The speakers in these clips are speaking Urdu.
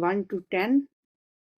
1 to 10।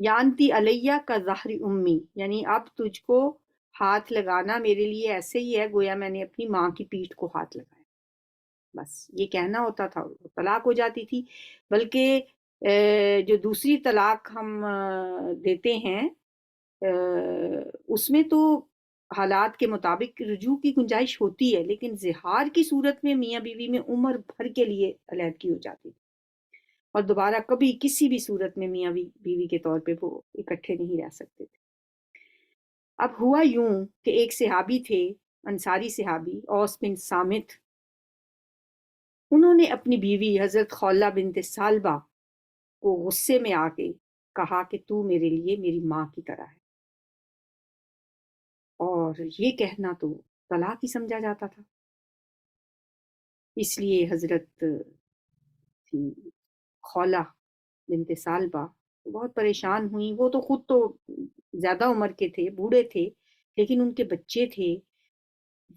یانتی علیہ کا ظہر امی، یعنی اب تجھ کو ہاتھ لگانا میرے لیے ایسے ہی ہے گویا میں نے اپنی ماں کی پیٹھ کو ہاتھ لگایا، بس یہ کہنا ہوتا تھا، طلاق ہو جاتی تھی۔ بلکہ جو دوسری طلاق ہم دیتے ہیں اس میں تو حالات کے مطابق رجوع کی گنجائش ہوتی ہے، لیکن زہار کی صورت میں میاں بیوی میں عمر بھر کے لیے علیحدگی ہو جاتی تھی اور دوبارہ کبھی کسی بھی صورت میں میاں بیوی کے طور پہ وہ اکٹھے نہیں رہ سکتے تھے۔ اب ہوا یوں کہ ایک صحابی تھے، انصاری صحابی اوس بن صامت، انہوں نے اپنی بیوی حضرت خولہ بنت ثعلبہ کو غصے میں آ کے کہا کہ تو میرے لیے میری ماں کی طرح ہے، اور یہ کہنا تو طلاق ہی سمجھا جاتا تھا۔ اس لیے حضرت خولہ بنت ثعلبہ بہت پریشان ہوئیں۔ وہ تو خود تو زیادہ عمر کے تھے، بوڑھے تھے، لیکن ان کے بچے تھے۔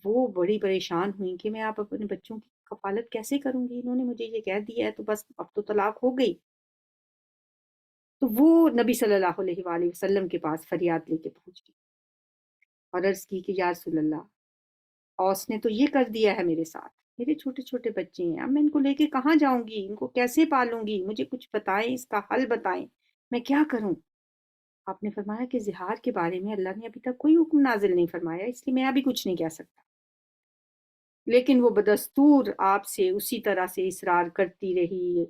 وہ بڑی پریشان ہوئیں کہ میں آپ اپنے بچوں کی کفالت کیسے کروں گی، انہوں نے مجھے یہ کہہ دیا ہے تو بس اب تو طلاق ہو گئی۔ تو وہ نبی صلی اللہ علیہ وآلہ وسلم کے پاس فریاد لے کے پہنچ گئی اور عرض کی کہ یا رسول اللہ، اوس نے تو یہ کر دیا ہے میرے ساتھ، میرے چھوٹے چھوٹے بچے ہیں، اب میں ان کو لے کے کہاں جاؤں گی، ان کو کیسے پالوں گی، مجھے کچھ بتائیں، اس کا حل بتائیں، میں کیا کروں؟ آپ نے فرمایا کہ زہار کے بارے میں اللہ نے ابھی تک کوئی حکم نازل نہیں فرمایا، اس لیے میں ابھی کچھ نہیں کہہ سکتا، لیکن وہ بدستور آپ سے اسی طرح سے اصرار کرتی رہی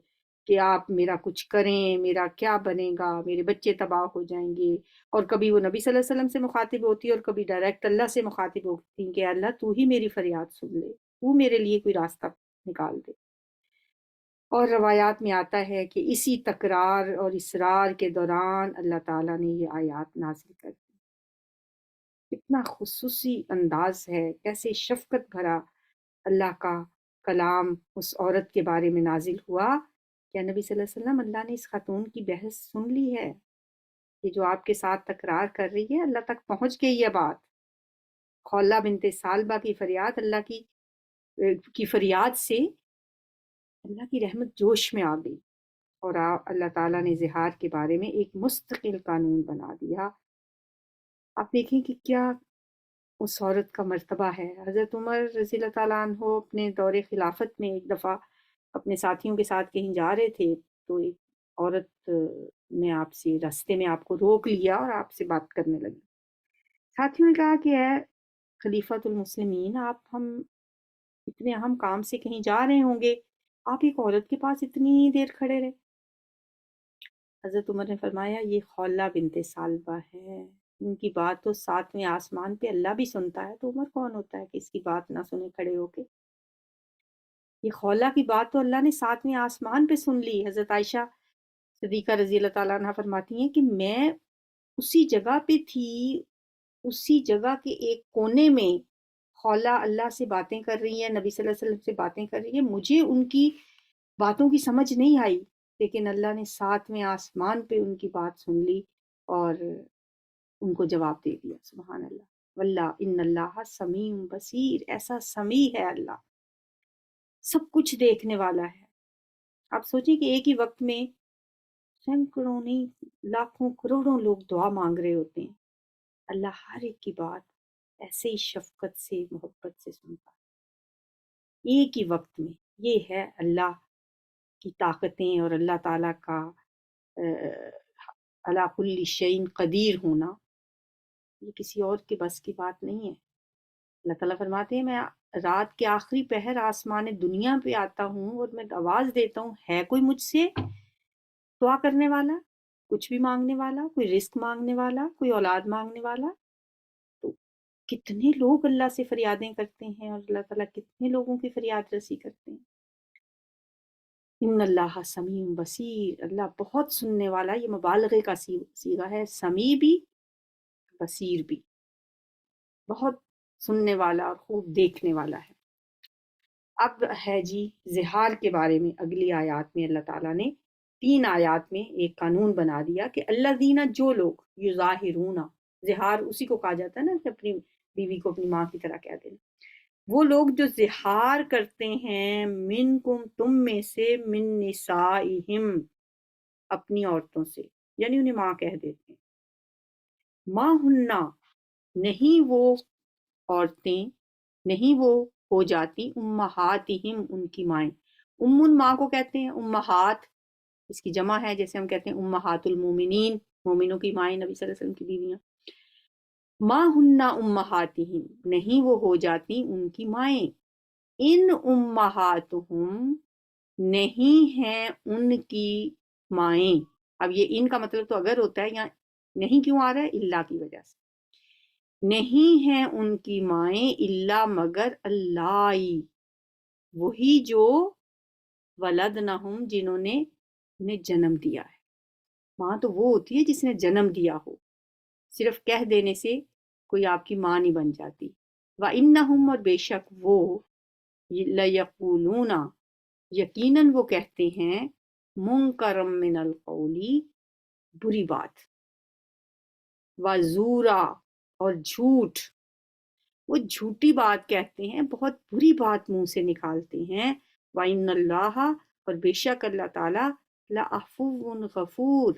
کہ آپ میرا کچھ کریں، میرا کیا بنے گا، میرے بچے تباہ ہو جائیں گے۔ اور کبھی وہ نبی صلی اللہ علیہ وسلم سے مخاطب ہوتی اور کبھی ڈائریکٹ اللہ سے مخاطب ہوتی کہ اللہ تو ہی میری فریاد سن لے، تو میرے لیے کوئی راستہ نکال دے۔ اور روایات میں آتا ہے کہ اسی تکرار اور اصرار کے دوران اللہ تعالیٰ نے یہ آیات نازل کر دی۔ کتنا خصوصی انداز ہے، کیسے شفقت بھرا اللہ کا کلام اس عورت کے بارے میں نازل ہوا کہ نبی صلی اللہ علیہ وسلم، اللہ نے اس خاتون کی بحث سن لی ہے، یہ جو آپ کے ساتھ تکرار کر رہی ہے اللہ تک پہنچ گئی ہے بات۔ خولہ بنت ثعلبہ کی فریاد کی فریاد سے اللہ کی رحمت جوش میں آ گئی اور اللہ تعالیٰ نے زہار کے بارے میں ایک مستقل قانون بنا دیا۔ آپ دیکھیں کہ کیا اس عورت کا مرتبہ ہے۔ حضرت عمر رضی اللہ تعالیٰ عنہ اپنے دور خلافت میں ایک دفعہ اپنے ساتھیوں کے ساتھ کہیں جا رہے تھے تو ایک عورت نے آپ سے راستے میں آپ کو روک لیا اور آپ سے بات کرنے لگی۔ ساتھیوں نے کہا کہ اے خلیفۃ المسلمین، آپ ہم اتنے اہم کام سے کہیں جا رہے ہوں گے، آپ ایک عورت کے پاس اتنی دیر کھڑے رہے۔ حضرت عمر نے فرمایا یہ خولہ بنت ثعلبہ ہے، ان کی بات تو ساتویں آسمان پہ اللہ بھی سنتا ہے، تو عمر کون ہوتا ہے کہ اس کی بات نہ سنے کھڑے ہو کے؟ یہ خولہ کی بات تو اللہ نے ساتویں آسمان پہ سن لی۔ حضرت عائشہ صدیقہ رضی اللہ تعالیٰ عنہ فرماتی ہیں کہ میں اسی جگہ پہ تھی، اسی جگہ کے ایک کونے میں خولہ اللہ سے باتیں کر رہی ہیں، نبی صلی اللہ علیہ وسلم سے باتیں کر رہی ہیں، مجھے ان کی باتوں کی سمجھ نہیں آئی، لیکن اللہ نے ساتویں آسمان پہ ان کی بات سن لی اور ان کو جواب دے دیا۔ سبحان اللہ، واللہ ان اللہ سمیع بصیر، ایسا سمیع ہے اللہ، سب کچھ دیکھنے والا ہے۔ آپ سوچیں کہ ایک ہی وقت میں سینکڑوں نہیں لاکھوں کروڑوں لوگ دعا مانگ رہے ہوتے ہیں، اللہ ہر ایک کی بات ایسے ہی شفقت سے محبت سے سنتا ہے ایک ہی وقت میں۔ یہ ہے اللہ کی طاقتیں اور اللہ تعالیٰ کا علی کل شیء قدیر ہونا، یہ کسی اور کے بس کی بات نہیں ہے۔ اللہ تعالیٰ فرماتے ہیں میں رات کے آخری پہر آسمان دنیا پہ آتا ہوں اور میں آواز دیتا ہوں ہے کوئی مجھ سے دعا کرنے والا، کچھ بھی مانگنے والا، کوئی رزق مانگنے والا، کوئی اولاد مانگنے والا؟ تو کتنے لوگ اللہ سے فریادیں کرتے ہیں اور اللہ تعالیٰ کتنے لوگوں کی فریاد رسی کرتے ہیں۔ ان اللہ سمیع بصیر، اللہ بہت سننے والا، یہ مبالغے کا صیغہ ہے، سمیع بھی بصیر بھی، بہت سننے والا اور خوب دیکھنے والا ہے۔ اب ہے جی زہار کے بارے میں اگلی آیات میں اللہ تعالیٰ نے 3 آیات میں ایک قانون بنا دیا کہ اللہ دینا، جو لوگ یظاہرون، زہار اسی کو کہا جاتا ہے نا کہ اپنی بیوی کو اپنی ماں کی طرح کہہ دینا، وہ لوگ جو زہار کرتے ہیں منکم، تم میں سے، من نسائہم، اپنی عورتوں سے، یعنی انہیں ماں کہہ دیتے ہیں. ماں ہننا، نہیں وہ عورتیں، نہیں وہ ہو جاتی امہاتہم ان کی مائیں. امن ماں کو کہتے ہیں، امہات اس کی جمع ہے، جیسے ہم کہتے ہیں امہات المومنین، مومنوں کی مائیں، نبی صلی اللہ علیہ وسلم کی بیویاں. ماں ہننا امہاتہم، نہیں وہ ہو جاتی ان کی مائیں. ان امہاتہم، نہیں ہیں ان کی مائیں. اب یہ ان کا مطلب تو اگر ہوتا ہے، یہاں نہیں کیوں آ رہا ہے؟ اللہ کی وجہ سے. نہیں ہیں ان کی مائیں الا مگر اللہ، وہی جو ولدنہم، جنہوں نے انہیں جنم دیا ہے. ماں تو وہ ہوتی ہے جس نے جنم دیا ہو. صرف کہہ دینے سے کوئی آپ کی ماں نہیں بن جاتی. وَإِنَّهُمْ، اور بے شک وہ، لَيَقُولُونَ، یقیناً وہ کہتے ہیں، مُنکرم من القولی، بری بات، وَزُورًا، اور جھوٹ. وہ جھوٹی بات کہتے ہیں، بہت بری بات منہ سے نکالتے ہیں. وَإِنَّ اللَّهَ، اور بے شک اللہ تعالیٰ، لَعَفُوٌّ غفور،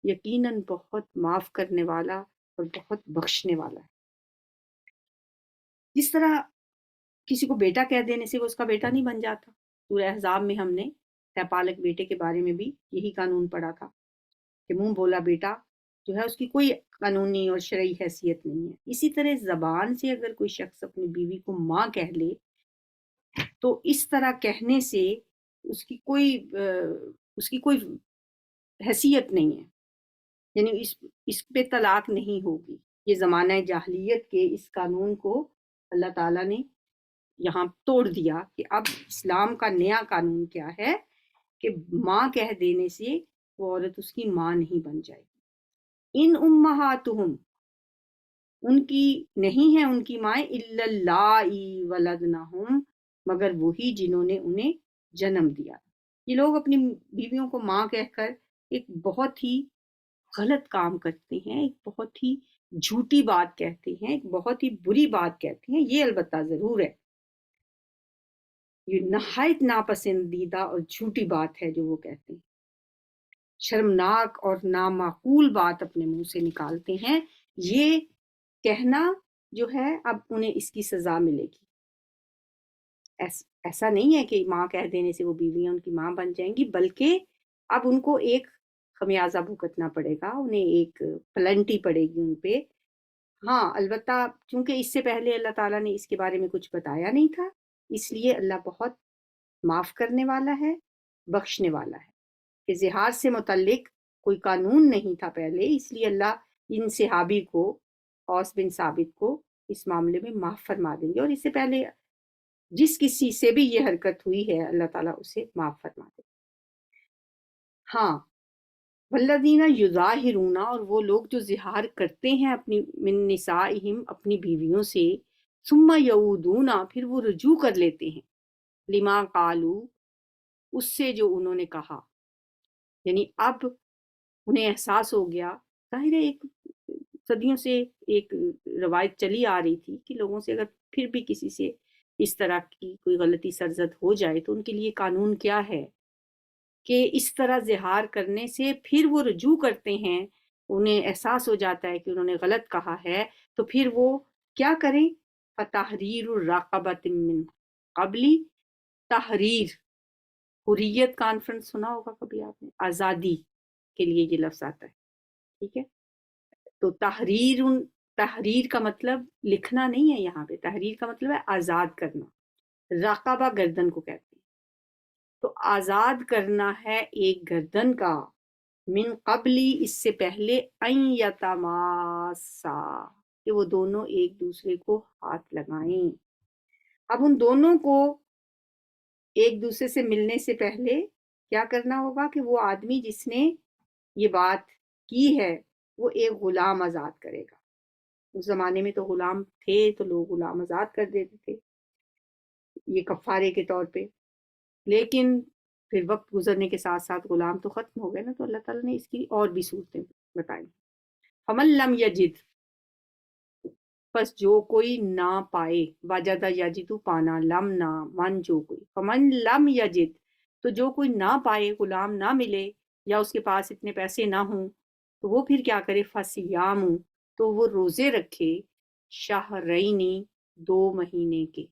یقیناً بہت معاف کرنے والا اور بہت بخشنے والا ہے. جس طرح کسی کو بیٹا کہہ دینے سے وہ اس کا بیٹا نہیں بن جاتا. سورہ احزاب میں ہم نے پالک بیٹے کے بارے میں بھی یہی قانون پڑھا تھا کہ منہ بولا بیٹا جو ہے اس کی کوئی قانونی اور شرعی حیثیت نہیں ہے. اسی طرح زبان سے اگر کوئی شخص اپنی بیوی کو ماں کہہ لے تو اس طرح کہنے سے اس کی کوئی حیثیت نہیں ہے، یعنی اس پہ طلاق نہیں ہوگی. یہ زمانہ جاہلیت کے اس قانون کو اللہ تعالیٰ نے یہاں توڑ دیا کہ اب اسلام کا نیا قانون کیا ہے کہ ماں کہہ دینے سے وہ عورت اس کی ماں نہیں بن جائے گی. ان امہاتہم، ان کی نہیں ہے ان کی مائیں، الا اللائی ولدنہم، مگر وہی جنہوں نے انہیں جنم دیا. یہ لوگ اپنی بیویوں کو ماں کہہ کر ایک بہت ہی غلط کام کرتے ہیں، ایک بہت ہی جھوٹی بات کہتے ہیں، ایک بہت ہی بری بات کہتے ہیں. یہ البتہ ضرور ہے، یہ نہایت ناپسندیدہ اور جھوٹی بات ہے جو وہ کہتے ہیں. شرمناک اور نامعقول بات اپنے منہ سے نکالتے ہیں. یہ کہنا جو ہے اب انہیں اس کی سزا ملے گی. ایسا نہیں ہے کہ ماں کہہ دینے سے وہ بیویاں ان کی ماں بن جائیں گی، بلکہ اب ان کو ایک خمیازہ بھگتنا پڑے گا، انہیں ایک پلنٹی پڑے گی ان پہ. ہاں البتہ چونکہ اس سے پہلے اللہ تعالیٰ نے اس کے بارے میں کچھ بتایا نہیں تھا، اس لیے اللہ بہت معاف کرنے والا ہے، بخشنے والا ہے. کہ زہار سے متعلق کوئی قانون نہیں تھا پہلے، اس لیے اللہ ان صحابی کو، اوس بن ثابت کو، اس معاملے میں معاف فرما دیں گے، اور اس سے پہلے جس کسی سے بھی یہ حرکت ہوئی ہے اللہ تعالیٰ اسے معاف فرما دیں. ہاں والذین یظاہرون، اور وہ لوگ جو زہار کرتے ہیں اپنی من نسائہم، اپنی بیویوں سے، ثم یعودون، پھر وہ رجوع کر لیتے ہیں، لما قالو، اس سے جو انہوں نے کہا. یعنی اب انہیں احساس ہو گیا، ظاہر ہے ایک صدیوں سے ایک روایت چلی آ رہی تھی کہ لوگوں سے اگر پھر بھی کسی سے اس طرح کی کوئی غلطی سرزد ہو جائے تو ان کے لیے قانون کیا ہے کہ اس طرح زہار کرنے سے پھر وہ رجوع کرتے ہیں، انہیں احساس ہو جاتا ہے کہ انہوں نے غلط کہا ہے، تو پھر وہ کیا کریں؟ فَتَحْرِيرُ رَقَبَةٍ مِّن قبلی، تحریر، حریت کانفرنس سنا ہوگا کبھی آپ نے، آزادی کے لیے یہ لفظ آتا ہے، ٹھیک ہے. تو تحریر کا مطلب لکھنا نہیں ہے، یہاں پہ تحریر کا مطلب ہے آزاد کرنا. رقبہ گردن کو کہتے ہیں، تو آزاد کرنا ہے ایک گردن کا، من قبلی، اس سے پہلے، ان یتماسا، کہ وہ دونوں ایک دوسرے کو ہاتھ لگائیں. اب ان دونوں کو ایک دوسرے سے ملنے سے پہلے کیا کرنا ہوگا کہ وہ آدمی جس نے یہ بات کی ہے وہ ایک غلام آزاد کرے گا. اس زمانے میں تو غلام تھے تو لوگ غلام آزاد کر دیتے تھے یہ کفارے کے طور پہ، لیکن پھر وقت گزرنے کے ساتھ ساتھ غلام تو ختم ہو گئے نا، تو اللہ تعالیٰ نے اس کی اور بھی صورتیں بتائیں. فمن لم یجد، پس جو کوئی نہ پائے، وجدہ یجدو پانا، لم نہ، من جو کوئی، فمن لم یجد، تو جو کوئی نہ پائے، غلام نہ ملے، یا اس کے پاس اتنے پیسے نہ ہوں تو وہ پھر کیا کرے، فَصِيَامُ، تو وہ روزے رکھے، شہرینی، 2 مہینے کے.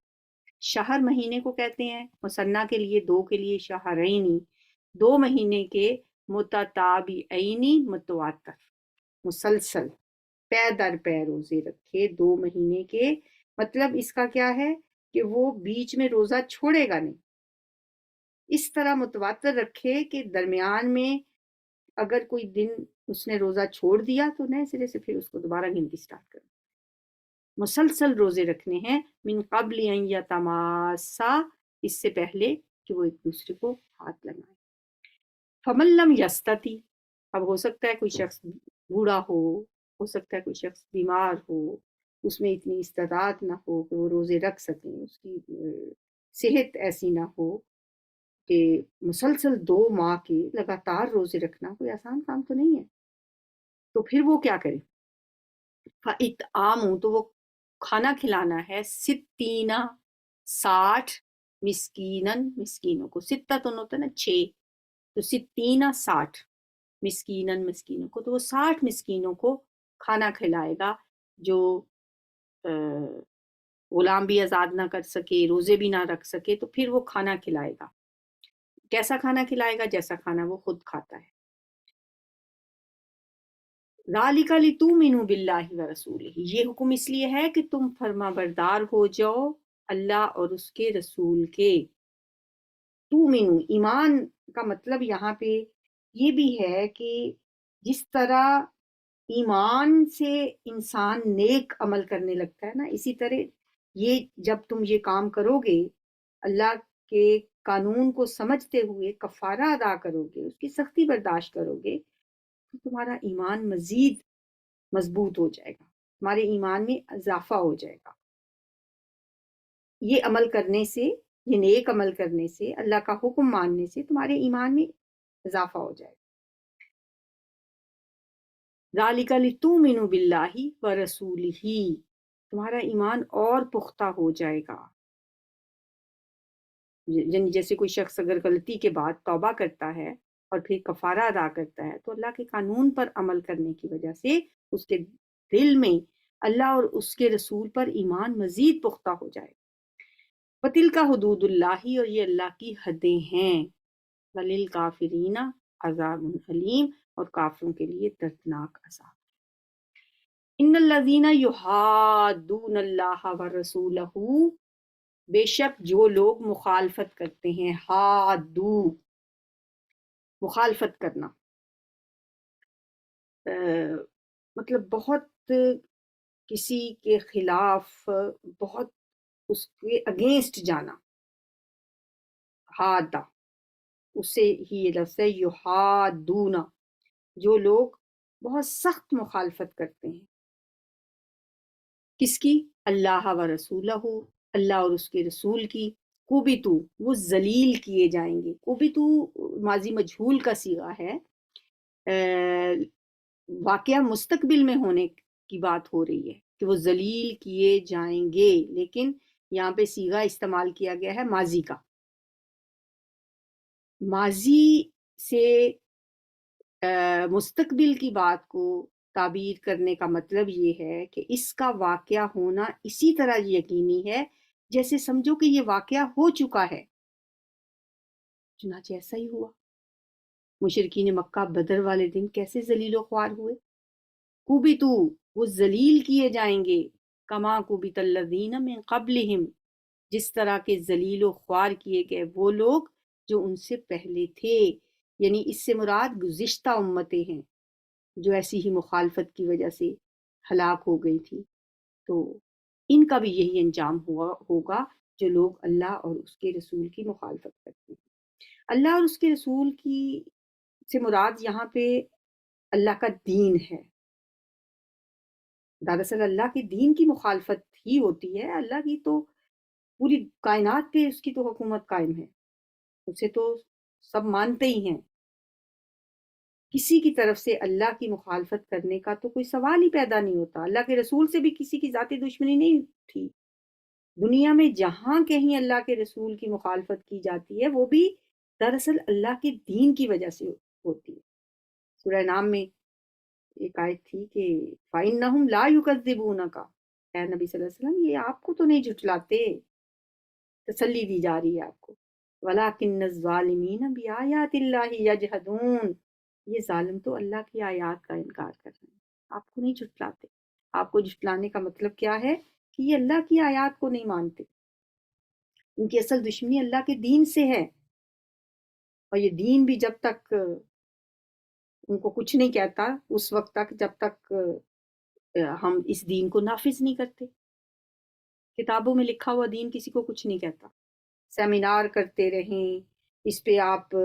شہر مہینے کو کہتے ہیں، مثنیٰ کے لیے 2 کے لیے شہرینی، 2 مہینے کے، متتابعینی، متواتر، مسلسل، پے در پے روزے رکھے 2 مہینے کے. مطلب اس کا کیا ہے کہ وہ بیچ میں روزہ چھوڑے گا نہیں، اس طرح متواتر رکھے کہ درمیان میں اگر کوئی دن اس نے روزہ چھوڑ دیا تو نئے سرے سے پھر اس کو دوبارہ گنتی سٹارٹ کرنا. مسلسل روزے رکھنے ہیں، من قبل ان یتماسا، اس سے پہلے کہ وہ ایک دوسرے کو ہاتھ لگائیں. فمن لم یستطع، اب ہو سکتا ہے کوئی شخص بوڑھا ہو سکتا ہے کوئی شخص بیمار ہو، اس میں اتنی استطاعت نہ ہو کہ وہ روزے رکھ سکیں، اس کی صحت ایسی نہ ہو کہ مسلسل 2 ماہ کے لگاتار روزے رکھنا کوئی آسان کام تو نہیں ہے. تو پھر وہ کیا کرے، فَإِطْعَامُ، تو وہ کھانا کھلانا ہے، 60 مسکینن، مسکینوں کو، ستہ تو ہوتا ہے نا 6، تو 60 مسکینن، مسکینوں کو، تو وہ 60 مسکینوں کو کھانا کھلائے گا جو غلام بھی آزاد نہ کر سکے، روزے بھی نہ رکھ سکے، تو پھر وہ کھانا کھلائے گا. کیسا کھانا کھلائے گا؟ جیسا کھانا وہ خود کھاتا ہے. ذَلِكَ لِتُؤْمِنُوا بِاللَّهِ وَرَسُولِهِ، یہ حکم اس لیے ہے کہ تم فرما بردار ہو جاؤ اللہ اور اس کے رسول کے. تُؤْمِنُوا، ایمان کا مطلب یہاں پہ یہ بھی ہے کہ جس طرح ایمان سے انسان نیک عمل کرنے لگتا ہے نا، اسی طرح یہ جب تم یہ کام کرو گے، اللہ کے قانون کو سمجھتے ہوئے کفارہ ادا کرو گے، اس کی سختی برداشت کرو گے، تو تمہارا ایمان مزید مضبوط ہو جائے گا، تمہارے ایمان میں اضافہ ہو جائے گا. یہ عمل کرنے سے، یہ نیک عمل کرنے سے، اللہ کا حکم ماننے سے تمہارے ایمان میں اضافہ ہو جائے گا. ذَلِكَ لِتُؤْمِنُوا بِاللَّهِ وَرَسُولِهِ، تمہارا ایمان اور پختہ ہو جائے گا. یعنی جیسے کوئی شخص اگر غلطی کے بعد توبہ کرتا ہے اور پھر کفارہ ادا کرتا ہے تو اللہ کے قانون پر عمل کرنے کی وجہ سے اس کے دل میں اللہ اور اس کے رسول پر ایمان مزید پختہ ہو جائے. وَتِلْكَ حدود اللہ، اور یہ اللہ کی حدیں ہیں. وَلِلْكَافِرِينَ عَذَابٌ أَلِيمٌ، اور کافروں کے لیے دردناک عذاب. ان الذین یحادون اللہ ورسولہ، بے شک جو لوگ مخالفت کرتے ہیں، حادو، مخالفت کرنا، مطلب بہت کسی کے خلاف، بہت اس کے اگینسٹ جانا. حادہ، اس سے ہی یہ لفظ ہے یحادون، جو لوگ بہت سخت مخالفت کرتے ہیں. کس کی؟ اللہ و رسولہ، اللہ اور اس کے رسول کی. کوبیتو، وہ ذلیل کیے جائیں گے. کوبیتو ماضی مجہول کا صیغہ ہے، واقعہ مستقبل میں ہونے کی بات ہو رہی ہے کہ وہ ذلیل کیے جائیں گے، لیکن یہاں پہ صیغہ استعمال کیا گیا ہے ماضی کا. ماضی سے مستقبل کی بات کو تعبیر کرنے کا مطلب یہ ہے کہ اس کا واقعہ ہونا اسی طرح یقینی ہے جیسے سمجھو کہ یہ واقعہ ہو چکا ہے. چنانچہ ایسا ہی ہوا. مشرکین مکہ بدر والے دن کیسے ذلیل و خوار ہوئے. کوبیتو، وہ ذلیل کیے جائیں گے، کما کوبت الذین من قبلہم، جس طرح کے ذلیل و خوار کیے گئے وہ لوگ جو ان سے پہلے تھے. یعنی اس سے مراد گزشتہ امتیں ہیں جو ایسی ہی مخالفت کی وجہ سے ہلاک ہو گئی تھی. تو ان کا بھی یہی انجام ہوگا جو لوگ اللہ اور اس کے رسول کی مخالفت کرتے ہیں. اللہ اور اس کے رسول کی سے مراد یہاں پہ اللہ کا دین ہے. دراصل اللہ کے دین کی مخالفت ہی ہوتی ہے. اللہ کی تو پوری کائنات پہ اس کی تو حکومت قائم ہے، اسے تو سب مانتے ہی ہیں. کسی کی طرف سے اللہ کی مخالفت کرنے کا تو کوئی سوال ہی پیدا نہیں ہوتا. اللہ کے رسول سے بھی کسی کی ذاتی دشمنی نہیں تھی. دنیا میں جہاں کہیں اللہ کے رسول کی مخالفت کی جاتی ہے وہ بھی دراصل اللہ کے دین کی وجہ سے ہوتی ہے. سورہ نام میں ایک آیت تھی کہ فَإِنَّهُمْ لَا يُكَذِّبُونَكَ، اے نبی صلی اللہ علیہ وسلم یہ آپ کو تو نہیں جھٹلاتے، تسلی دی جا رہی ہے آپ کو، وَلَٰكِنَّ الظَّالِمِينَ بِآيَاتِ اللَّهِ يَجْحَدُونَ، یہ ظالم تو اللہ کی آیات کا انکار کر رہے ہیں، آپ کو نہیں جھٹلاتے۔ آپ کو جھٹلانے کا مطلب کیا ہے کہ یہ اللہ کی آیات کو نہیں مانتے، ان کی اصل دشمنی اللہ کے دین سے ہے، اور یہ دین بھی جب تک ان کو کچھ نہیں کہتا اس وقت تک جب تک ہم اس دین کو نافذ نہیں کرتے۔ کتابوں میں لکھا ہوا دین کسی کو کچھ نہیں کہتا، سیمینار کرتے رہیں، اس پہ آپ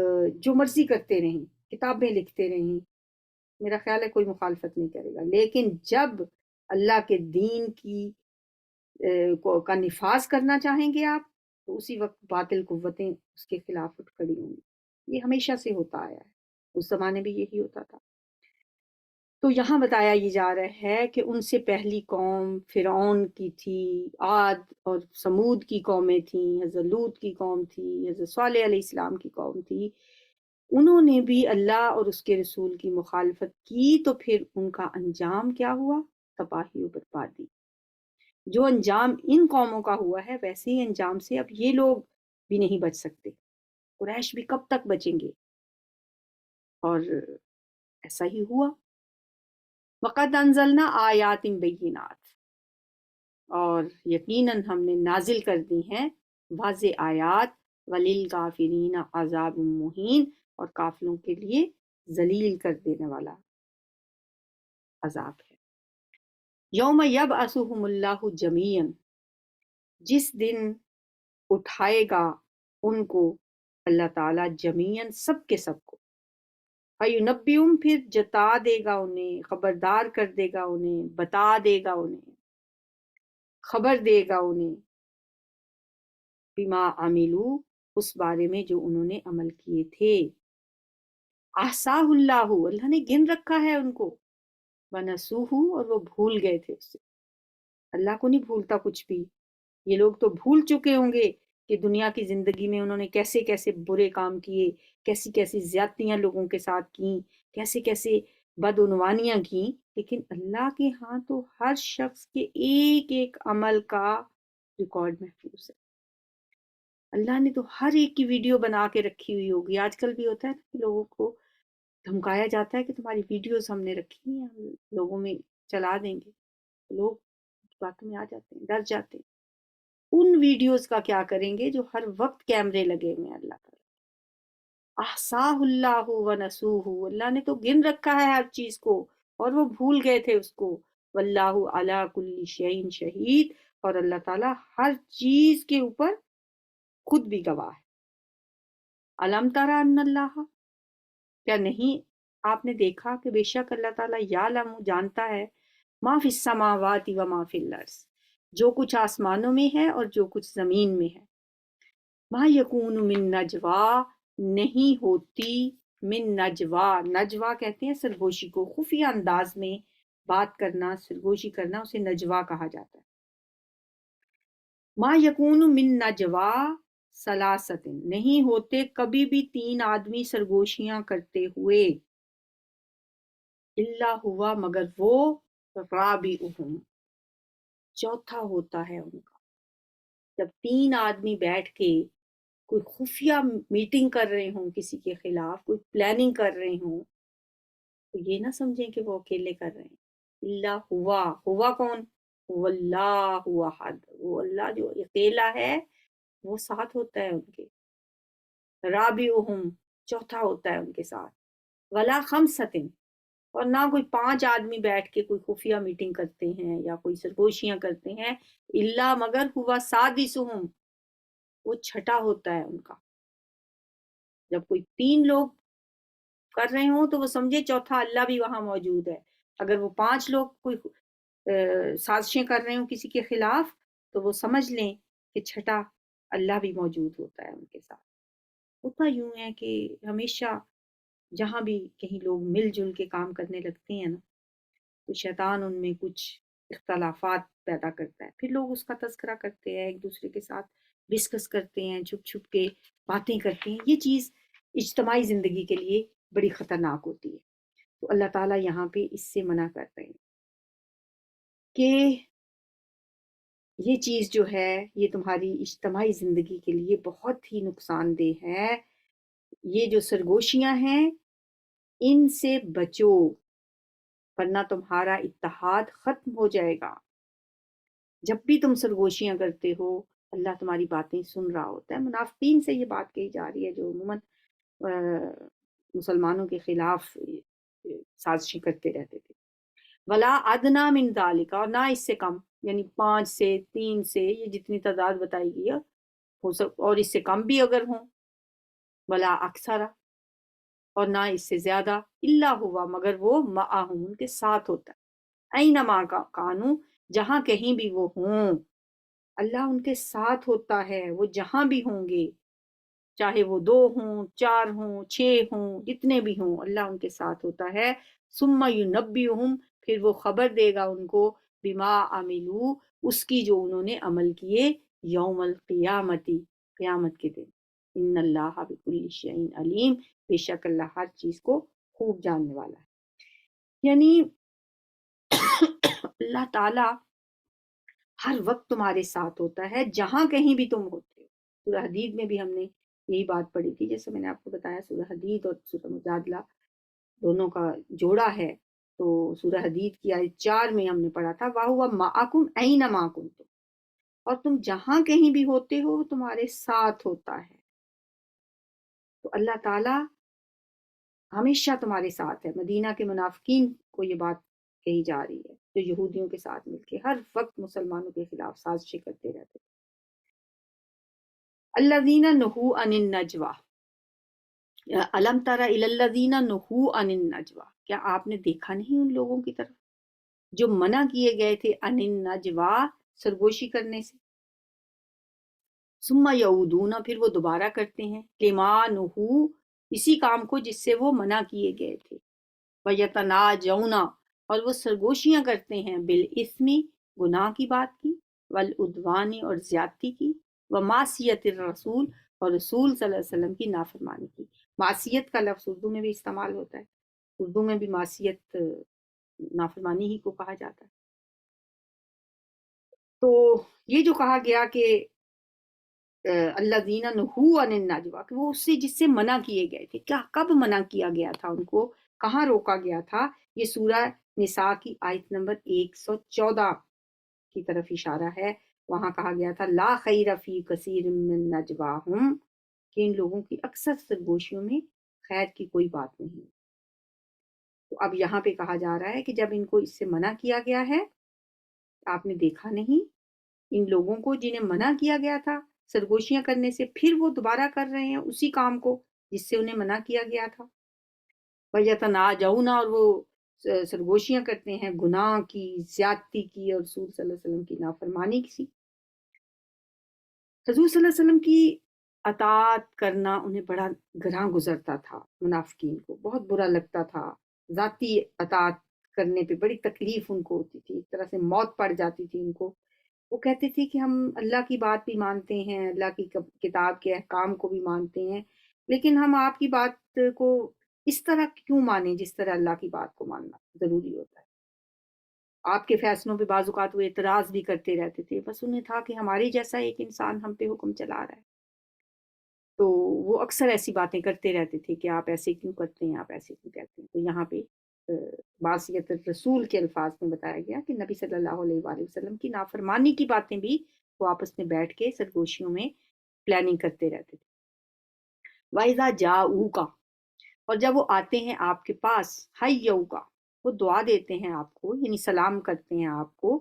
جو مرضی کرتے رہیں، کتابیں لکھتے رہیں، میرا خیال ہے کوئی مخالفت نہیں کرے گا، لیکن جب اللہ کے دین کی کا نفاذ کرنا چاہیں گے آپ تو اسی وقت باطل قوتیں اس کے خلاف اٹھ کھڑی ہوں گی۔ یہ ہمیشہ سے ہوتا آیا ہے، اس زمانے میں یہی ہوتا تھا۔ تو یہاں بتایا یہ جا رہا ہے کہ ان سے پہلی قوم فرعون کی تھی، عاد اور سمود کی قومیں تھیں، حضرت لوط کی قوم تھی، حضرت صالح علیہ السلام کی قوم تھی، انہوں نے بھی اللہ اور اس کے رسول کی مخالفت کی، تو پھر ان کا انجام کیا ہوا؟ تباہی و بربادی۔ جو انجام ان قوموں کا ہوا ہے ویسے ہی انجام سے اب یہ لوگ بھی نہیں بچ سکتے، قریش بھی کب تک بچیں گے؟ اور ایسا ہی ہوا۔ وَقَدْ أَنزَلْنَا آیَاتٍ بَيِّنَاتٍ، اور یقیناً ہم نے نازل کر دی ہیں واضح آیات، وَلِلْكَافِرِينَ عَذَابٌ مُّهِينٌ، اور کافروں کے لیے ذلیل کر دینے والا عذاب ہے۔ یوم یبعثہم اللہ جمیعاً، جس دن اٹھائے گا ان کو اللہ تعالیٰ جمیعاً سب کے سب کو، فَيُنَبِّئُهُم، پھر جتا دے گا انہیں، خبردار کر دے گا انہیں، بتا دے گا انہیں، خبر دے گا انہیں، بما عملوا، اس بارے میں جو انہوں نے عمل کیے تھے، احصاہ اللہ، اللہ نے گن رکھا ہے ان کو، ونسوہ، اور وہ بھول گئے تھے اس سے۔ اللہ کو نہیں بھولتا کچھ بھی، یہ لوگ تو بھول چکے ہوں گے کہ دنیا کی زندگی میں انہوں نے کیسے کیسے برے کام کیے، کیسی کیسی زیادتیاں لوگوں کے ساتھ کیں، کیسے کیسے بدعنوانیاں کیں، لیکن اللہ کے ہاں تو ہر شخص کے ایک ایک عمل کا ریکارڈ محفوظ ہے۔ اللہ نے تو ہر ایک کی ویڈیو بنا کے رکھی ہوئی ہوگی۔ آج کل بھی ہوتا ہے کہ لوگوں کو دھمکایا جاتا ہے کہ تمہاری ویڈیوز ہم نے رکھی ہیں، ہم لوگوں میں چلا دیں گے، لوگ باتوں میں آ جاتے ہیں، ڈر جاتے ہیں۔ ان ویڈیوز کا کیا کریں گے جو ہر وقت کیمرے لگے ہوئے ہیں؟ اللہ تعالیٰ احصاہ اللہ ونسوہ، اللہ نے تو گن رکھا ہے ہر چیز کو اور وہ بھول گئے تھے اس کو۔ واللہ علی کل شیء شہید، اور اللہ تعالیٰ ہر چیز کے اوپر خود بھی گواہ ہے۔ الم تری ان اللہ، کیا نہیں آپ نے دیکھا کہ بے شک اللہ تعالیٰ یعلم، جانتا ہے، ما فی السماوات و ما فی الارض، جو کچھ آسمانوں میں ہے اور جو کچھ زمین میں ہے۔ ما یکون من نجوا، نہیں ہوتی، من نجوا، نجوا کہتے ہیں سرگوشی کو، خفیہ انداز میں بات کرنا، سرگوشی کرنا، اسے نجوا کہا جاتا ہے۔ ما یکون من نجوا ثلاثۃ، نہیں ہوتے کبھی بھی تین آدمی سرگوشیاں کرتے ہوئے، الا ہوا، مگر وہ، رابعہم، چوتھا ہوتا ہے ان کا۔ جب تین آدمی بیٹھ کے کوئی خفیہ میٹنگ کر رہے ہوں کسی کے خلاف، کوئی پلاننگ کر رہے ہوں، تو یہ نہ سمجھیں کہ وہ اکیلے کر رہے ہیں۔ اللہ ہوا، ہوا کون؟ واللہ احد، وہ اللہ جو اکیلا ہے وہ ساتھ ہوتا ہے ان کے۔ رابعہم، چوتھا ہوتا ہے ان کے ساتھ۔ ولا خمسۃ، اور نہ کوئی پانچ آدمی بیٹھ کے کوئی خفیہ میٹنگ کرتے ہیں یا کوئی سرگوشیاں کرتے ہیں، اللہ، مگر ہوا سادسہم، وہ چھٹا ہوتا ہے ان کا۔ جب کوئی تین لوگ کر رہے ہوں تو وہ سمجھے چوتھا اللہ بھی وہاں موجود ہے۔ اگر وہ پانچ لوگ کوئی سازشیں کر رہے ہوں کسی کے خلاف تو وہ سمجھ لیں کہ چھٹا اللہ بھی موجود ہوتا ہے ان کے ساتھ۔ ہوتا یوں ہے کہ ہمیشہ جہاں بھی کہیں لوگ مل جل کے کام کرنے لگتے ہیں نا، تو شیطان ان میں کچھ اختلافات پیدا کرتا ہے، پھر لوگ اس کا تذکرہ کرتے ہیں، ایک دوسرے کے ساتھ ڈسکس کرتے ہیں، چھپ چھپ کے باتیں کرتے ہیں۔ یہ چیز اجتماعی زندگی کے لیے بڑی خطرناک ہوتی ہے۔ تو اللہ تعالیٰ یہاں پہ اس سے منع کر رہے ہیں کہ یہ چیز جو ہے یہ تمہاری اجتماعی زندگی کے لیے بہت ہی نقصان دہ ہے. یہ جو سرگوشیاں ہیں ان سے بچو ورنہ تمہارا اتحاد ختم ہو جائے گا. جب بھی تم سرگوشیاں کرتے ہو اللہ تمہاری باتیں سن رہا ہوتا ہے. منافقین سے یہ بات کہی جا رہی ہے جو عموماً مسلمانوں کے خلاف سازشیں کرتے رہتے تھے. ولا ادنا من ذالک، اور نہ اس سے کم، یعنی 5 سے 3 سے یہ جتنی تعداد بتائی گئی ہے اور اس سے کم بھی اگر ہوں، ولا اکثر، اور نہ اس سے زیادہ، الا ہوا، مگر وہ معہم ان کے ساتھ ہوتا ہے. اینما کانو، جہاں کہیں بھی وہ ہوں اللہ ان کے ساتھ ہوتا ہے. وہ جہاں بھی ہوں گے چاہے وہ 2 ہوں 4 ہوں 6 ہوں جتنے بھی ہوں اللہ ان کے ساتھ ہوتا ہے. ثم ینبئہم، پھر وہ خبر دے گا ان کو، بما عملو، اس کی جو انہوں نے عمل کیے، یوم القیامتی، قیامت کے دن. ان اللہ بکل شیء علیم، بے شک اللہ ہر چیز کو خوب جاننے والا ہے. یعنی اللہ تعالی ہر وقت تمہارے ساتھ ہوتا ہے جہاں کہیں بھی تم ہوتے ہو. سورہ حدید میں بھی ہم نے یہی بات پڑھی تھی، جیسے میں نے آپ کو بتایا سورہ حدید اور سورہ مجادلہ دونوں کا جوڑا ہے. تو سورہ حدید کی آیت 4 میں ہم نے پڑھا تھا وَهُوَ مَعَكُمْ أَيْنَمَا كُنتُمْ، اور تم جہاں کہیں بھی ہوتے ہو تمہارے ساتھ ہوتا ہے. تو اللہ تعالیٰ ہمیشہ تمہارے ساتھ ہے. مدینہ کے منافقین کو یہ بات کہی جا رہی ہے جو یہودیوں کے ساتھ مل کے ہر وقت مسلمانوں کے خلاف سازشیں کرتے رہتے. الذین نہوا عن النجوی، الم تر الی الذین نہوا عن النجوی، کیا آپ نے دیکھا نہیں ان لوگوں کی طرف جو منع کیے گئے تھے عن النجوی، سرگوشی کرنے سے. ثم یعودون، پھر وہ دوبارہ کرتے ہیں، لما نہوا، اسی کام کو جس سے وہ منع کیے گئے تھے. وَيَتَنَاجَوْنَ، اور وہ سرگوشیاں کرتے ہیں، بالاسم، گناہ کی بات کی، والعدوان، اور زیادتی کی، ومعصیت الرسول، اور رسول صلی اللہ علیہ وسلم کی نافرمانی کی. معصیت کا لفظ اردو میں بھی استعمال ہوتا ہے. اردو میں بھی معصیت نافرمانی ہی کو کہا جاتا ہے. تو یہ جو کہا گیا کہ الذین نہوا عن النجوی، کہ وہ اس سے جس سے منع کیے گئے تھے، کیا کب منع کیا گیا تھا ان کو، کہاں روکا گیا تھا. یہ سورہ نساء کی آیت نمبر 114 کی طرف اشارہ ہے. وہاں کہا گیا تھا لا خیر فی کثیر من نجواہم، کہ ان لوگوں کی اکثر سرگوشیوں میں خیر کی کوئی بات نہیں. تو اب یہاں پہ کہا جا رہا ہے کہ جب ان کو اس سے منع کیا گیا ہے، آپ نے دیکھا نہیں ان لوگوں کو جنہیں منع کیا گیا تھا سرگوشیاں کرنے سے، پھر وہ دوبارہ کر رہے ہیں اسی کام کو جس سے انہیں منع کیا گیا تھا. وَيَتَنَاجَوْنَ، اور وہ سرگوشیاں کرتے ہیں گناہ کی، زیادتی کی، اور رسول صلی اللہ علیہ وسلم کی نافرمانی کی. حضور صلی اللہ علیہ وسلم کی اطاعت کرنا انہیں بڑا گراں گزرتا تھا. منافقین کو بہت برا لگتا تھا. ذاتی اطاعت کرنے پہ بڑی تکلیف ان کو ہوتی تھی، ایک طرح سے موت پڑ جاتی تھی ان کو. وہ کہتے تھے کہ ہم اللہ کی بات بھی مانتے ہیں، اللہ کی کتاب کے احکام کو بھی مانتے ہیں، لیکن ہم آپ کی بات کو اس طرح کیوں مانیں جس طرح اللہ کی بات کو ماننا ضروری ہوتا ہے. آپ کے فیصلوں پہ بعض اوقات وہ اعتراض بھی کرتے رہتے تھے. بس انہیں تھا کہ ہمارے جیسا ایک انسان ہم پہ حکم چلا رہا ہے. تو وہ اکثر ایسی باتیں کرتے رہتے تھے کہ آپ ایسے کیوں کرتے ہیں، آپ ایسے کیوں کہتے ہیں. تو یہاں پہ معصیت رسول کے الفاظ میں بتایا گیا کہ نبی صلی اللہ علیہ وآلہ وسلم کی نافرمانی کی باتیں بھی وہ آپس میں بیٹھ کے سرگوشیوں میں پلاننگ کرتے رہتے تھے. وَإِذَا جَاءُوكَ، اور جب وہ آتے ہیں آپ کے پاس، حَيَّوْكَ، وہ دعا دیتے ہیں آپ کو، یعنی سلام کرتے ہیں آپ کو،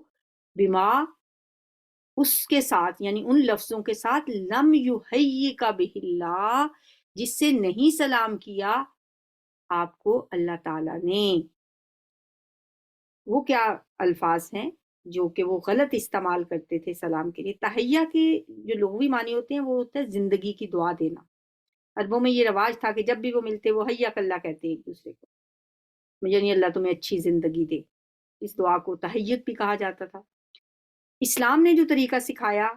بما، اس کے ساتھ، یعنی ان لفظوں کے ساتھ، لم یحییک بہ اللہ، جس سے نہیں سلام کیا آپ کو اللہ تعالیٰ نے. وہ کیا الفاظ ہیں جو کہ وہ غلط استعمال کرتے تھے سلام کے لیے. تحیہ کے جو لغوی معنی ہوتے ہیں وہ ہوتا ہے زندگی کی دعا دینا. عربوں میں یہ رواج تھا کہ جب بھی وہ ملتے وہ حیاک اللہ کہتے ایک دوسرے کو، یعنی اللہ تمہیں اچھی زندگی دے. اس دعا کو تحیت بھی کہا جاتا تھا. اسلام نے جو طریقہ سکھایا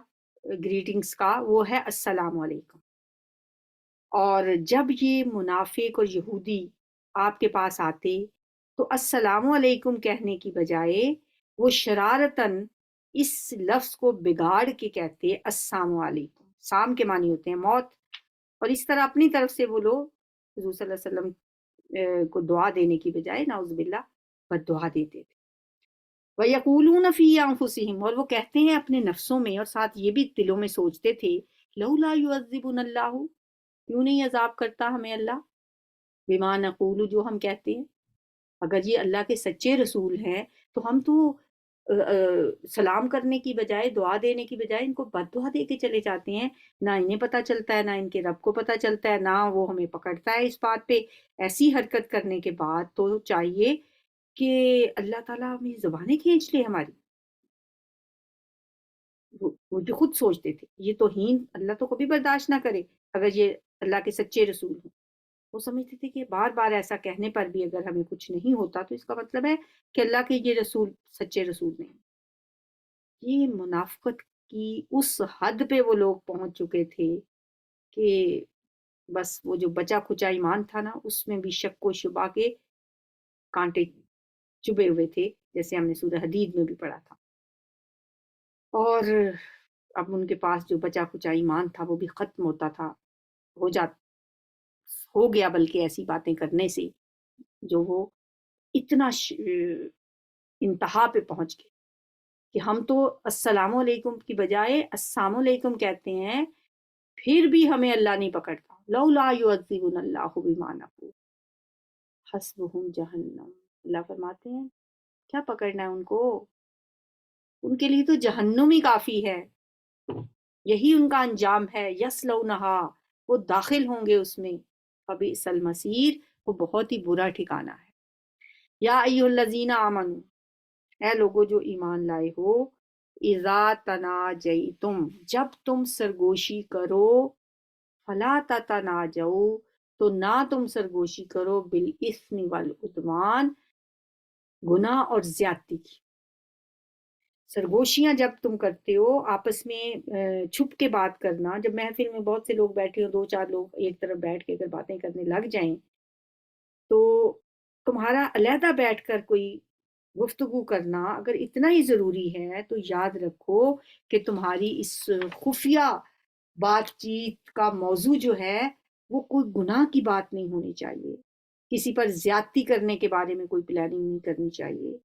گریٹنگز کا وہ ہے السلام علیکم. اور جب یہ منافق اور یہودی آپ کے پاس آتے تو السلام علیکم کہنے کی بجائے وہ شرارتاً اس لفظ کو بگاڑ کے کہتے السلام علیکم، سام کے معنی ہوتے ہیں موت، اور اس طرح اپنی طرف سے وہ لوگ حضور صلی اللہ علیہ وسلم کو دعا دینے کی بجائے نعوذ باللہ بد دعا دیتے تھے۔ وَيَقُولُونَ فِي أَنفُسِهِمْ، اور وہ کہتے ہیں اپنے نفسوں میں، اور ساتھ یہ بھی دلوں میں سوچتے تھے لولا يعذبنا اللہ، کیوں نہیں عذاب کرتا ہمیں اللہ، بما نقول، جو ہم کہتے ہیں۔ اگر یہ اللہ کے سچے رسول ہیں تو ہم تو سلام کرنے کی بجائے، دعا دینے کی بجائے ان کو بد دعا دے کے چلے جاتے ہیں، نہ انہیں پتہ چلتا ہے، نہ ان کے رب کو پتہ چلتا ہے، نہ وہ ہمیں پکڑتا ہے اس بات پہ۔ ایسی حرکت کرنے کے بعد تو چاہیے کہ اللہ تعالیٰ ہمیں زبانیں کھینچ لے ہماری۔ وہ جو خود سوچتے تھے یہ توہین اللہ تو کبھی برداشت نہ کرے اگر یہ اللہ کے سچے رسول ہوں۔ وہ سمجھتے تھے کہ بار بار ایسا کہنے پر بھی اگر ہمیں کچھ نہیں ہوتا تو اس کا مطلب ہے کہ اللہ کے یہ رسول سچے رسول نہیں۔ یہ منافقت کی اس حد پہ وہ لوگ پہنچ چکے تھے کہ بس وہ جو بچا کھچا ایمان تھا نا، اس میں بھی شک و شبہ کے کانٹے چبھے ہوئے تھے، جیسے ہم نے سورہ حدید میں بھی پڑھا تھا۔ اور اب ان کے پاس جو بچا کھچا ایمان تھا وہ بھی ختم ہوتا تھا، ہو گیا، بلکہ ایسی باتیں کرنے سے جو وہ اتنا انتہا پہ پہنچ گئے کہ ہم تو السلام علیکم کی بجائے السلام علیکم کہتے ہیں، پھر بھی ہمیں اللہ نہیں پکڑتا۔ لولا یعذبنا اللہ بما نقول حسبہم جہنم، اللہ فرماتے ہیں کیا پکڑنا ہے ان کو، ان کے لیے تو جہنم ہی کافی ہے، یہی ان کا انجام ہے۔ یصلونہا، وہ داخل ہوں گے اس میں، فبئس المصیر، وہ بہت ہی برا ٹھکانہ ہے۔ یا ایھا الذین آمنو، اے لوگو جو ایمان لائے ہو، اذا تناجیتم، جب تم سرگوشی کرو، فلا تتناجوا، تو نہ تم سرگوشی کرو بالاثم والعدوان، گناہ اور زیادتی کی۔ سرگوشیاں جب تم کرتے ہو آپس میں چھپ کے بات کرنا، جب محفل میں بہت سے لوگ بیٹھے ہوں، دو چار لوگ ایک طرف بیٹھ کے اگر باتیں کرنے لگ جائیں تو تمہارا علیحدہ بیٹھ کر کوئی گفتگو کرنا اگر اتنا ہی ضروری ہے تو یاد رکھو کہ تمہاری اس خفیہ بات چیت کا موضوع جو ہے وہ کوئی گناہ کی بات نہیں ہونی چاہیے، کسی پر زیادتی کرنے کے بارے میں کوئی پلاننگ نہیں کرنی چاہیے،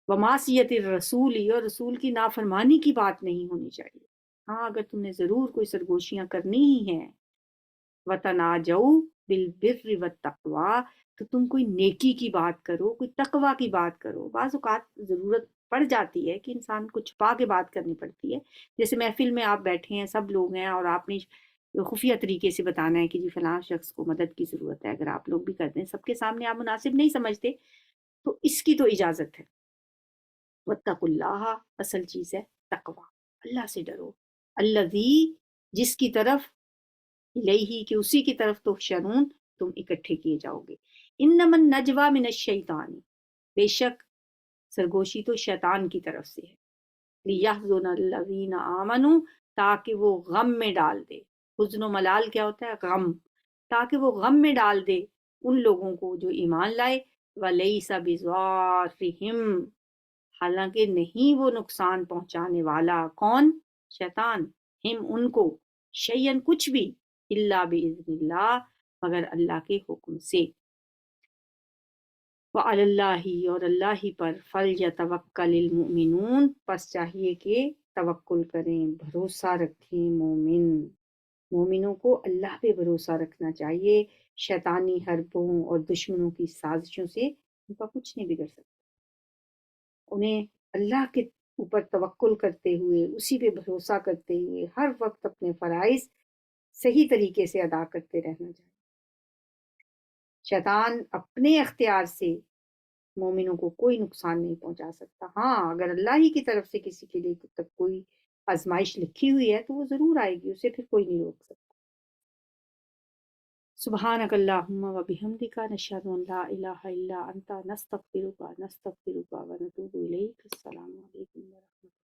ومعصیت الرسول، اور رسول کی نافرمانی کی بات نہیں ہونی چاہیے۔ ہاں اگر تم نے ضرور کوئی سرگوشیاں کرنی ہی ہیں، وتناجوا بالبر والتقوی، تو تم کوئی نیکی کی بات کرو، کوئی تقوی کی بات کرو۔ بعض اوقات ضرورت پڑ جاتی ہے کہ انسان کو چھپا کے بات کرنی پڑتی ہے، جیسے محفل میں آپ بیٹھے ہیں، سب لوگ ہیں، اور آپ نے خفیہ طریقے سے بتانا ہے کہ جی فلاں شخص کو مدد کی ضرورت ہے، اگر آپ لوگ بھی کرتے ہیں، سب کے سامنے آپ مناسب نہیں سمجھتے تو اس کی تو اجازت ہے۔ واتقوا اللہ، اصل چیز ہے تقوی، اللہ سے ڈرو، الذی، جس کی طرف، الیہ، کہ اسی کی طرف تحشرون، تم اکٹھے کیے جاؤ گے۔ انما النجوى من الشیطان، بے شک سرگوشی تو شیطان کی طرف سے ہے، لیحزن الذین آمنوا، تاکہ وہ غم میں ڈال دے۔ حزن و ملال کیا ہوتا ہے؟ غم، تاکہ وہ غم میں ڈال دے ان لوگوں کو جو ایمان لائے، ولیس بضارہم، حالانکہ نہیں وہ نقصان پہنچانے والا، کون؟ شیطان، ہم ان کو، شیئن کچھ بھی، الا باذن اللہ، مگر اللہ کے حکم سے۔ وعلی اللہ، اور اللہ ہی پر، فلیتوکل المؤمنون، پس چاہیے کہ توکل کریں، بھروسہ رکھیں مومن۔ مومنوں کو اللہ پہ بھروسہ رکھنا چاہیے، شیطانی حربوں اور دشمنوں کی سازشوں سے ان کا کچھ نہیں بگڑ سکتا۔ انہیں اللہ کے اوپر توکل کرتے ہوئے، اسی پہ بھروسہ کرتے ہوئے ہر وقت اپنے فرائض صحیح طریقے سے ادا کرتے رہنا چاہیے۔ شیطان اپنے اختیار سے مومنوں کو کوئی نقصان نہیں پہنچا سکتا۔ ہاں اگر اللہ ہی کی طرف سے کسی کے لیے تک کوئی آزمائش لکھی ہوئی ہے تو وہ ضرور آئے گی، اسے پھر کوئی نہیں روک سکتا۔ سبحانک اللہم و بحمدک، نشہد ان لا الہ الا انت، نستغفرک ونتوب الیک۔ السلام علیکم ورحمۃ اللہ۔